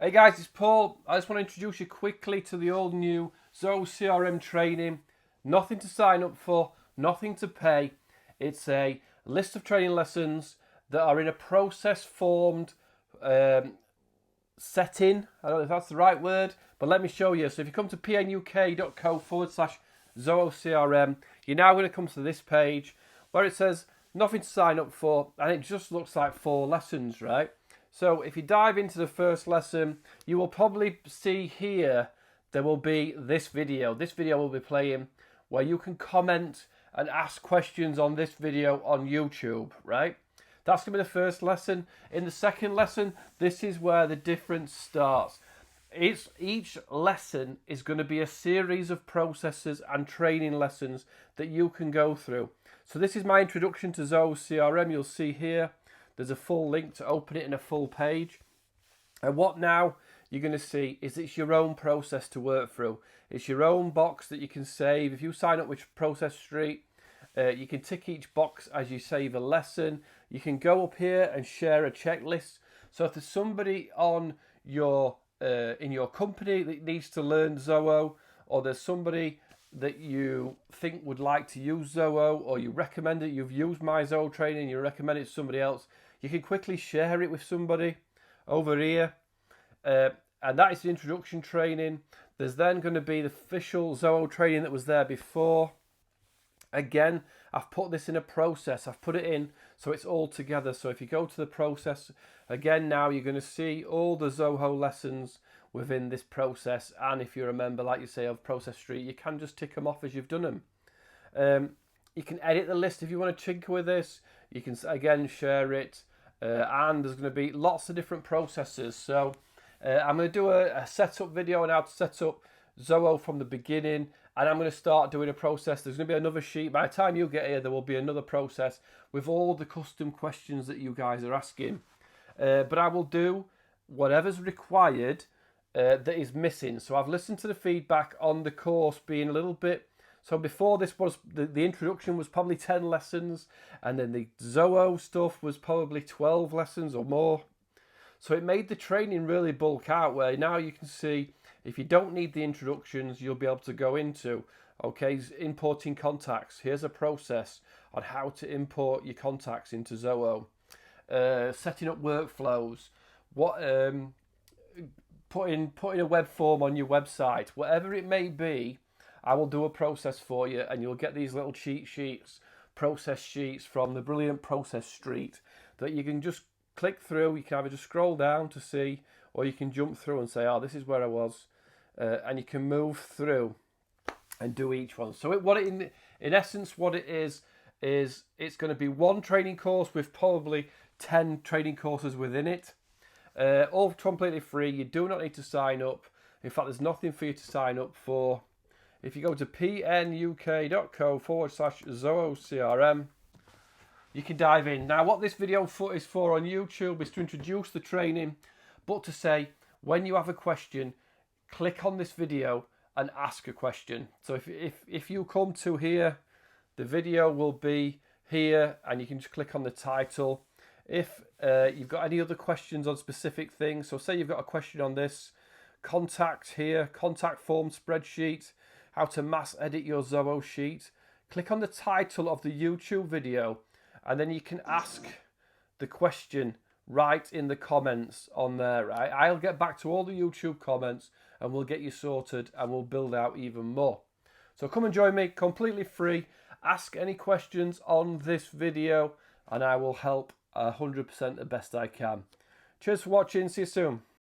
Hey guys, it's Paul. I just want to introduce you quickly to the all new Zoho CRM training. Nothing to sign up for, nothing to pay. It's a list of training lessons that are in a process formed setting. I don't know if that's the right word, but let me show you. So if you come to pnuk.co/Zoho CRM, you're now going to come to this page where it says nothing to sign up for, and it just looks like 4 lessons, right? So if you dive into the first lesson, you will probably see here there will be this video. This video will be playing where you can comment and ask questions on this video on YouTube, right? That's going to be the first lesson. In the second lesson, this is where the difference starts. Each lesson is going to be a series of processes and training lessons that you can go through. So this is my introduction to Zoho CRM. You'll see here there's a full link to open it in a full page. And what now you're going to see is it's your own process to work through. It's your own box that you can save. If you sign up with Process Street, you can tick each box as you save a lesson. You can go up here and share a checklist. So if there's somebody on your in your company that needs to learn Zoho, or there's somebody that you think would like to use Zoho, or you recommend it, you've used my Zoho training, you recommend it to somebody else, you can quickly share it with somebody over here. And that is the introduction training. There's then going to be the official Zoho training that was there before. Again, I've put this in a process. I've put it in so it's all together. So if you go to the process, again now you're going to see all the Zoho lessons within this process. And if you're a member, like you say, of Process Street, you can just tick them off as you've done them. You can edit the list if you want to tinker with this. You can, again, share it. And there's going to be lots of different processes. So I'm going to do a setup video on how to set up Zoho from the beginning. And I'm going to start doing a process. There's going to be another sheet. By the time you get here, there will be another process with all the custom questions that you guys are asking. But I will do whatever's required that is missing. So I've listened to the feedback on the course being a little bit. So before this was, the introduction was probably 10 lessons. And then the Zoho stuff was probably 12 lessons or more. So it made the training really bulk out, where now you can see if you don't need the introductions, you'll be able to go into, okay, importing contacts. Here's a process on how to import your contacts into Zoho. Setting up workflows. Putting a web form on your website. Whatever it may be, I will do a process for you, and you'll get these little cheat sheets, process sheets from the brilliant Process Street that you can just click through. You can either just scroll down to see, or you can jump through and say, oh, this is where I was. And you can move through and do each one. So in essence, what it is it's going to be one training course with probably 10 training courses within it. All completely free. You do not need to sign up. In fact, there's nothing for you to sign up for. If you go to pnuk.co/Zoho CRM, you can dive in. Now, what this video is for on YouTube is to introduce the training, but to say, when you have a question, click on this video and ask a question. So if you come to here, the video will be here, and you can just click on the title. If you've got any other questions on specific things, so say you've got a question on this, contact here, contact form spreadsheet, how to mass edit your Zoho sheet, click on the title of the YouTube video, and then you can ask the question right in the comments on there, right? I'll get back to all the YouTube comments and we'll get you sorted, and we'll build out even more. So come and join me, completely free. Ask any questions on this video and I will help 100% the best I can. Cheers for watching. See you soon.